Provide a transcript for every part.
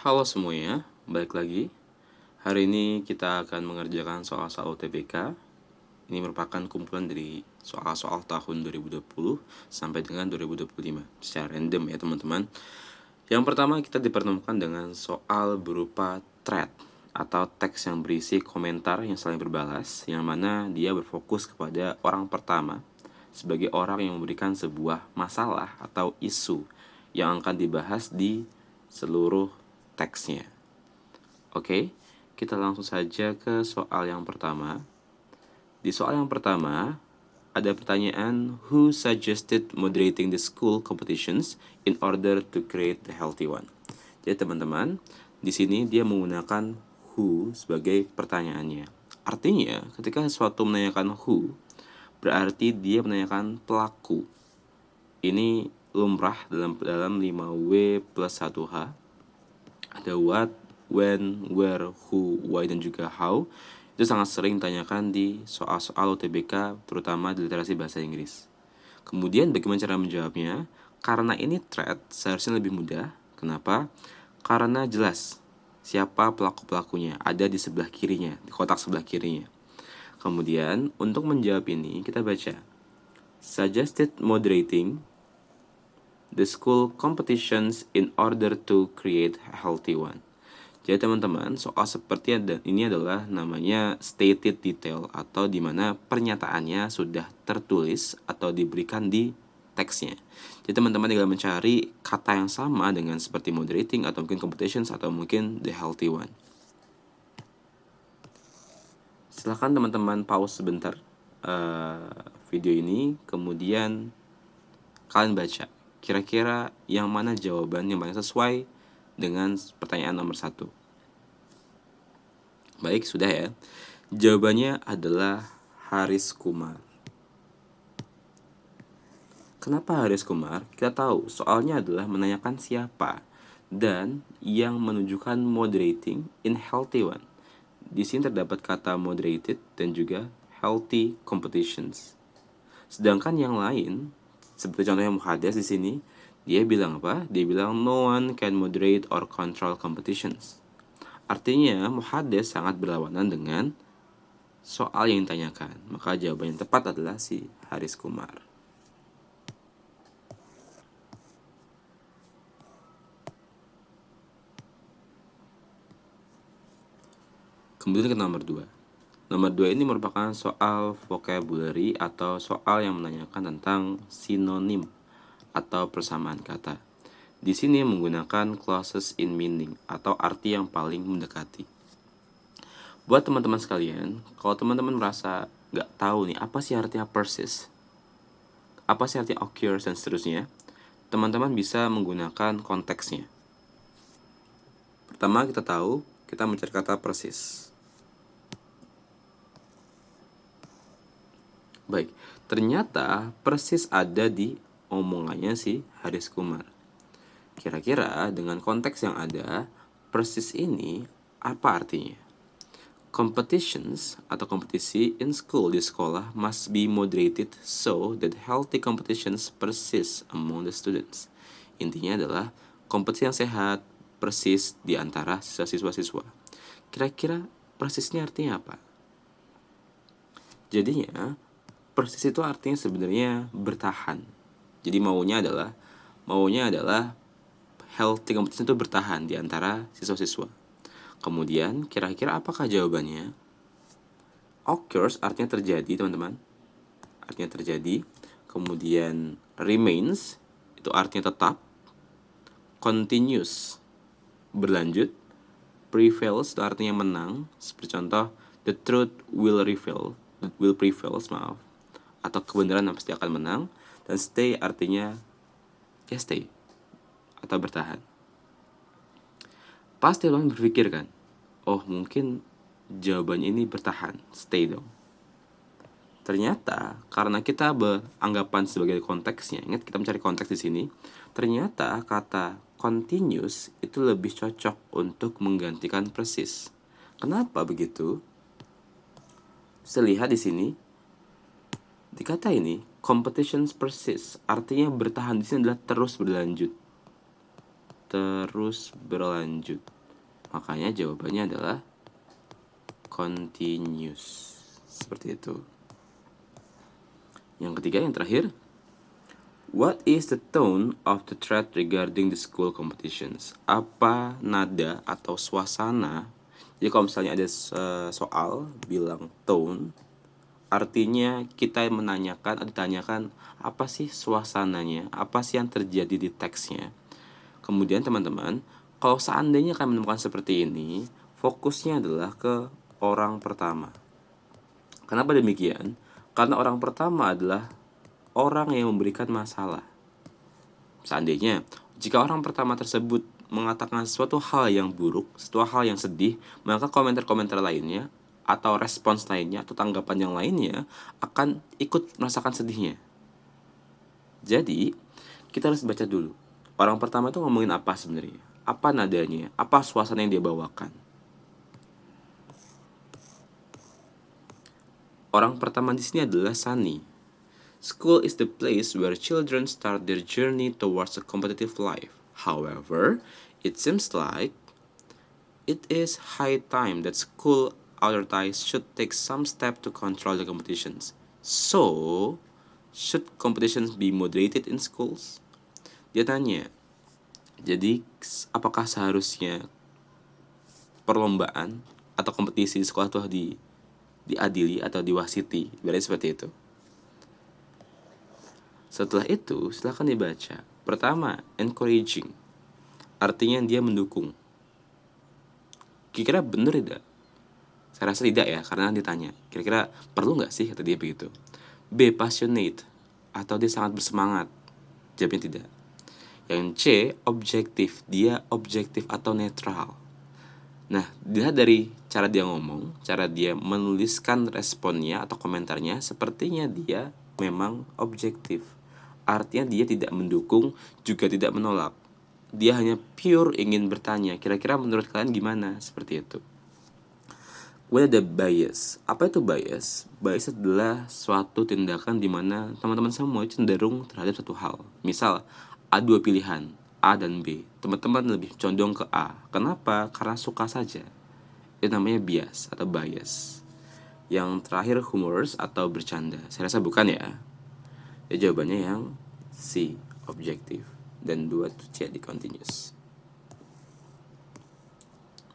Halo semuanya, balik lagi. Hari ini kita akan mengerjakan soal-soal UTBK. Ini merupakan kumpulan dari soal-soal tahun 2020 sampai dengan 2025 secara random ya teman-teman. Yang pertama kita dipertemukan dengan soal berupa thread atau teks yang berisi komentar yang saling berbalas, yang mana dia berfokus kepada orang pertama sebagai orang yang memberikan sebuah masalah atau isu yang akan dibahas di seluruh teksnya. Oke, kita langsung saja ke soal yang pertama. Di soal yang pertama, ada pertanyaan, who suggested moderating the school competitions in order to create the healthy one? Jadi teman-teman, di sini dia menggunakan who sebagai pertanyaannya. Artinya, ketika sesuatu menanyakan who, berarti dia menanyakan pelaku. Ini lumrah dalam 5W plus 1H. Ada what, when, where, who, why, dan juga how. Itu sangat sering ditanyakan di soal-soal UTBK, terutama di literasi bahasa Inggris. Kemudian bagaimana cara menjawabnya? Karena ini thread, seharusnya lebih mudah. Kenapa? Karena jelas siapa pelaku-pelakunya, ada di sebelah kirinya, di kotak sebelah kirinya. Kemudian untuk menjawab ini kita baca, suggested moderating the school competitions in order to create a healthy one. Jadi teman-teman, soal seperti ini adalah namanya stated detail, atau dimana pernyataannya sudah tertulis atau diberikan di teksnya. Jadi teman-teman tinggal mencari kata yang sama dengan seperti moderating atau mungkin competitions atau mungkin the healthy one. Silahkan teman-teman pause sebentar video ini, kemudian kalian baca kira-kira yang mana jawaban yang paling sesuai dengan pertanyaan nomor 1. Baik, sudah ya. Jawabannya adalah Haris Kumar. Kenapa Haris Kumar? Kita tahu soalnya adalah menanyakan siapa dan yang menunjukkan moderating in healthy one. Di sini terdapat kata moderated dan juga healthy competitions. Sedangkan yang lain, seperti contohnya Muhades di sini, dia bilang apa? Dia bilang no one can moderate or control competitions. Artinya Muhades sangat berlawanan dengan soal yang ditanyakan. Maka jawaban yang tepat adalah si Haris Kumar. Kemudian ke nomor 2. Nomor 2 ini merupakan soal vocabulary atau soal yang menanyakan tentang sinonim atau persamaan kata. Di sini menggunakan clauses in meaning atau arti yang paling mendekati. Buat teman-teman sekalian, kalau teman-teman merasa nggak tahu nih apa sih artinya persist, apa sih artinya occurs dan seterusnya, teman-teman bisa menggunakan konteksnya. Pertama kita tahu, kita mencari kata persis. Baik, ternyata persis ada di omongannya si Haris Kumar. Kira-kira dengan konteks yang ada, persis ini apa artinya? Competitions atau kompetisi in school, di sekolah, must be moderated so that healthy competitions persist among the students. Intinya adalah kompetisi yang sehat persis di antara siswa-siswa. Kira-kira persisnya artinya apa? Jadinya persis itu artinya sebenarnya bertahan. Jadi maunya adalah healthy competition itu bertahan di antara siswa-siswa. Kemudian kira-kira apakah jawabannya? Occurs artinya terjadi, teman-teman. Artinya terjadi. Kemudian remains itu artinya tetap. Continues berlanjut. Prevails itu artinya menang. Seperti contoh, the truth will prevail, atau kebenaran pasti akan menang. Dan stay artinya ya stay atau bertahan. Pasti teman berpikir kan, oh mungkin jawabannya ini bertahan, stay dong. Ternyata karena kita beranggapan sebagai konteksnya, ingat kita mencari konteks di sini. Ternyata kata continuous itu lebih cocok untuk menggantikan persis. Kenapa begitu? Bisa lihat di sini. Di kata ini competitions persist, artinya bertahan di sini adalah terus berlanjut. Terus berlanjut. Makanya jawabannya adalah continuous. Seperti itu. Yang ketiga, yang terakhir, what is the tone of the thread regarding the school competitions? Apa nada atau suasana? Jadi kalau misalnya ada soal bilang tone, artinya kita menanyakan atau ditanyakan apa sih suasananya, apa sih yang terjadi di teksnya. Kemudian teman-teman, kalau seandainya kalian menemukan seperti ini, fokusnya adalah ke orang pertama. Kenapa demikian? Karena orang pertama adalah orang yang memberikan masalah. Seandainya, jika orang pertama tersebut mengatakan sesuatu hal yang buruk, sesuatu hal yang sedih, maka komentar-komentar lainnya atau respons lainnya atau tanggapan yang lainnya akan ikut merasakan sedihnya. Jadi, kita harus baca dulu. Orang pertama itu ngomongin apa sebenarnya? Apa nadanya? Apa suasana yang dia bawakan? Orang pertama di sini adalah Sunny. School is the place where children start their journey towards a competitive life. However, it seems like it is high time that school authorities should take some step to control the competitions. So, should competitions be moderated in schools? Dia tanya, jadi apakah seharusnya perlombaan atau kompetisi di sekolah itu diadili atau diwasiti? Berarti seperti itu. Setelah itu, silahkan dibaca. Pertama, encouraging. Artinya dia mendukung. Kira-kira benar tidak? Saya rasa tidak ya, karena ditanya. Kira-kira perlu nggak sih, kata dia begitu. B, passionate. Atau dia sangat bersemangat. Jawabnya tidak. Yang C, objektif. Dia objektif atau netral. Nah, dilihat dari cara dia ngomong, cara dia menuliskan responnya atau komentarnya, sepertinya dia memang objektif. Artinya dia tidak mendukung, juga tidak menolak. Dia hanya pure ingin bertanya, kira-kira menurut kalian gimana? Seperti itu. Kemudian ada bias. Apa itu bias? Bias adalah suatu tindakan di mana teman-teman semua cenderung terhadap satu hal. Misal, ada dua pilihan, A dan B. Teman-teman lebih condong ke A. Kenapa? Karena suka saja. Itu namanya bias atau bias. Yang terakhir, humorous atau bercanda. Saya rasa bukan ya. Ya, jawabannya yang C, objektif. Dan 2 itu C, di continuous.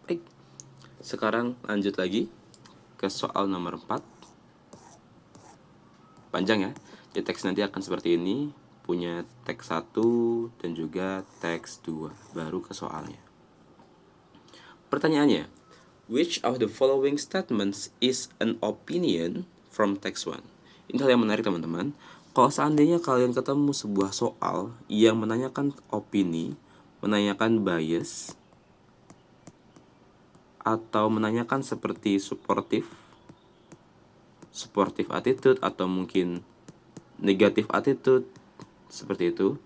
Baik. Sekarang lanjut lagi ke soal nomor 4. Panjang ya. Jadi teks nanti akan seperti ini. Punya teks 1 dan juga teks 2. Baru ke soalnya. Pertanyaannya, which of the following statements is an opinion from text 1? Ini hal yang menarik teman-teman. Kalau seandainya kalian ketemu sebuah soal yang menanyakan opini, menanyakan bias, atau menanyakan seperti supportive attitude, atau mungkin negative attitude, seperti itu,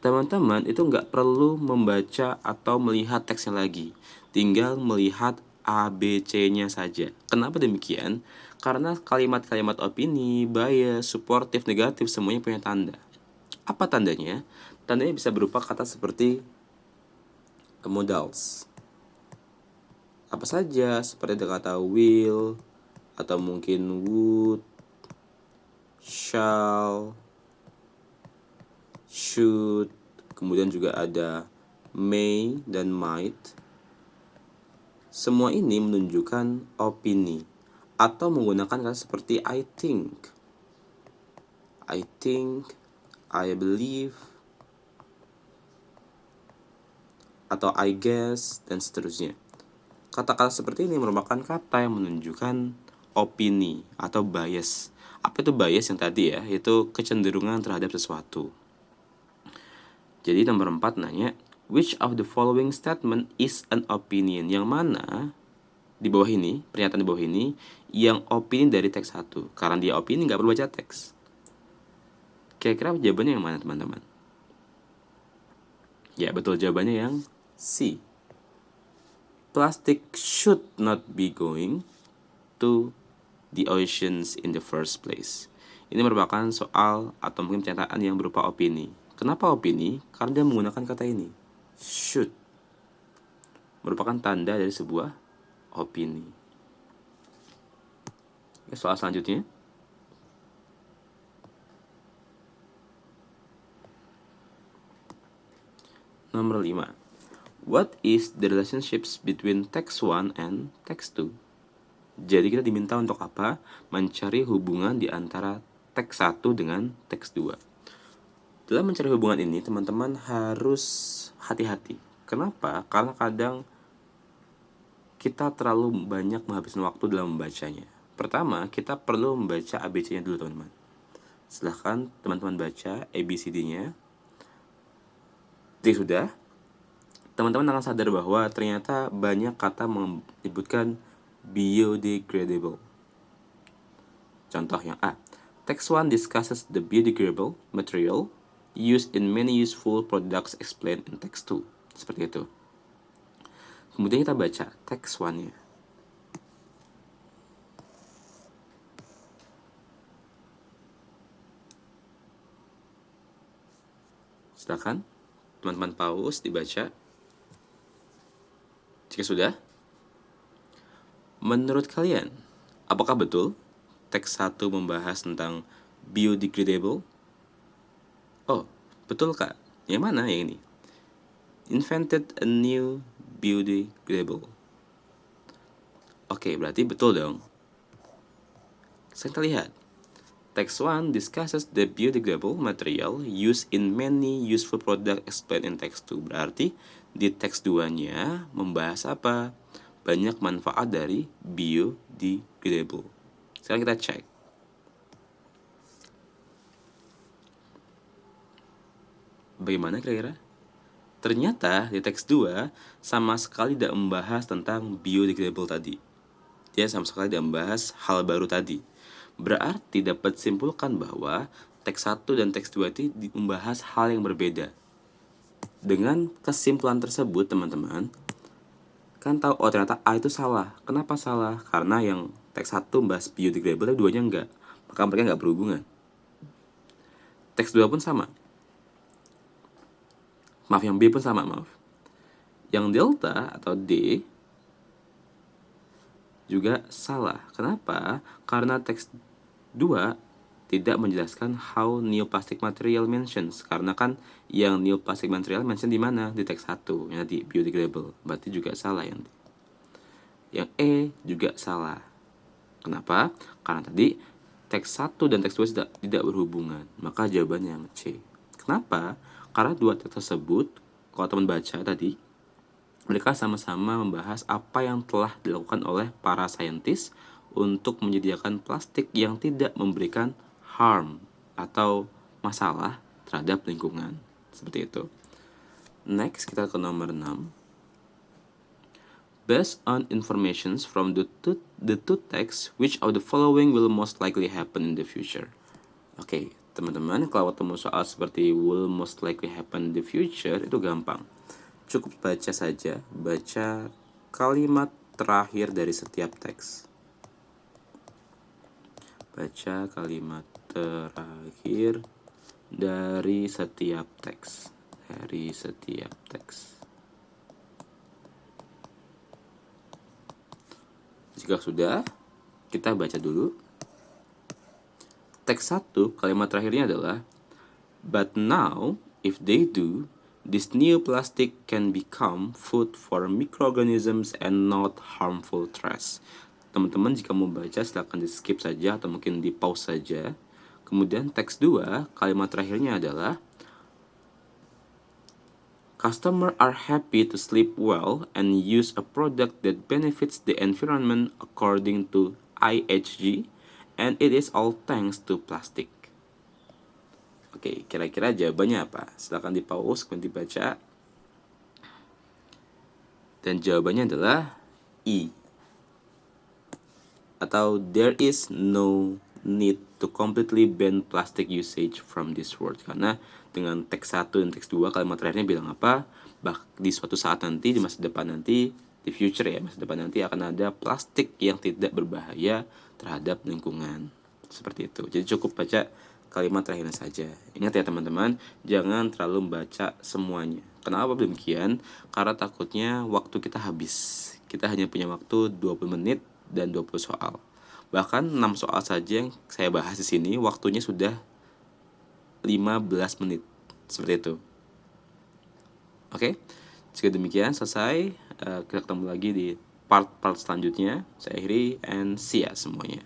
teman-teman itu nggak perlu membaca atau melihat teksnya lagi. Tinggal melihat A, B, C-nya saja. Kenapa demikian? Karena kalimat-kalimat opini, bias, supportive, negatif semuanya punya tanda. Apa tandanya? Tandanya bisa berupa kata seperti modals. Apa saja? Seperti ada kata will, atau mungkin would, shall, should, kemudian juga ada may dan might. Semua ini menunjukkan opini atau menggunakan kata seperti I think, I believe, atau I guess, dan seterusnya. Kata-kata seperti ini merupakan kata yang menunjukkan opini atau bias. Apa itu bias yang tadi ya? Itu kecenderungan terhadap sesuatu. Jadi nomor 4 nanya, which of the following statement is an opinion? Yang mana di bawah ini, pernyataan di bawah ini, yang opini dari teks 1. Karena dia opini, nggak perlu baca teks. Kira-kira jawabannya yang mana teman-teman? Ya betul, jawabannya yang C. Plastic should not be going to the oceans in the first place. Ini merupakan soal atau mungkin pernyataan yang berupa opini. Kenapa opini? Karena dia menggunakan kata ini, should. merupakan tanda dari sebuah opini. Soal selanjutnya. Nomor 5. What is the relationships between text 1 and text 2? Jadi kita diminta untuk apa? Mencari hubungan di antara teks 1 dengan teks 2. Dalam mencari hubungan ini, teman-teman harus hati-hati. Kenapa? Karena kadang kita terlalu banyak menghabiskan waktu dalam membacanya. Pertama, kita perlu membaca ABC-nya dulu, teman-teman. Silahkan teman-teman baca ABCD-nya. Jika sudah, teman-teman akan sadar bahwa ternyata banyak kata menyebutkan biodegradable. Contoh yang A. Text 1 discusses the biodegradable material used in many useful products explained in text 2. Seperti itu. Kemudian kita baca text 1-nya. Silakan teman-teman pause, dibaca. Jika sudah, menurut kalian, apakah betul teks 1 membahas tentang biodegradable? Oh, betul Kak. Yang mana yang ini? Invented a new biodegradable. Oke, berarti betul dong. Kita lihat. Text 1 discusses the biodegradable material used in many useful products explained in text 2. Berarti di teks 2-nya membahas apa? Banyak manfaat dari biodegradable. Sekarang kita cek. Bagaimana kira-kira? Ternyata di teks 2 sama sekali tidak membahas tentang biodegradable tadi. Dia sama sekali tidak membahas hal baru tadi. Berarti dapat disimpulkan bahwa teks 1 dan teks 2 itu membahas hal yang berbeda. Dengan kesimpulan tersebut, teman-teman kan tahu, oh ternyata A itu salah. Kenapa salah? Karena yang teks 1 membahas biodegradable, duanya enggak. Maka mereka enggak berhubungan. Teks 2 pun sama. Maaf, yang B pun sama, maaf. Yang delta atau D juga salah. Kenapa? Karena teks 2 tidak menjelaskan how neoplastic material mentions. Karena kan yang neoplastic material mention di mana? Di teks 1, yang tadi biodegradable. Berarti juga salah yang D. Yang E juga salah. Kenapa? Karena tadi teks 1 dan teks 2 tidak berhubungan. Maka jawabannya yang C. Kenapa? Karena dua teks tersebut, kalau teman baca tadi, mereka sama-sama membahas apa yang telah dilakukan oleh para saintis untuk menyediakan plastik yang tidak memberikan harm atau masalah terhadap lingkungan. Seperti itu. Next, kita ke nomor 6. Based on information from the two texts, which of the following will most likely happen in the future? Oke, teman-teman, kalau ketemu soal seperti will most likely happen in the future, itu gampang. Cukup baca saja, baca kalimat terakhir dari setiap teks. Baca kalimat terakhir dari setiap teks. Jika sudah, kita baca dulu. Teks 1, kalimat terakhirnya adalah, but now, if they do, this new plastic can become food for microorganisms and not harmful trash. Teman-teman jika mau baca silakan di skip saja atau mungkin di pause saja. Kemudian teks 2, kalimat terakhirnya adalah, customers are happy to sleep well and use a product that benefits the environment according to IHG, and it is all thanks to plastic. Oke, kira-kira jawabannya apa? Silakan di pause, kemudian dibaca. Dan jawabannya adalah E. Atau there is no need to completely ban plastic usage from this world. Karena dengan teks 1 dan teks 2 kalimat terakhirnya bilang apa? Di suatu saat nanti, di masa depan nanti, di future ya, masa depan nanti akan ada plastik yang tidak berbahaya terhadap lingkungan. Seperti itu. Jadi cukup baca kalimat terakhirnya saja. Ingat ya teman-teman, jangan terlalu membaca semuanya. Kenapa demikian? Karena takutnya waktu kita habis. Kita hanya punya waktu 20 menit dan 20 soal. Bahkan 6 soal saja yang saya bahas di sini waktunya sudah 15 menit. Seperti itu. Oke. Jika demikian selesai, kita ketemu lagi di part-part selanjutnya. Saya akhiri and see ya semuanya.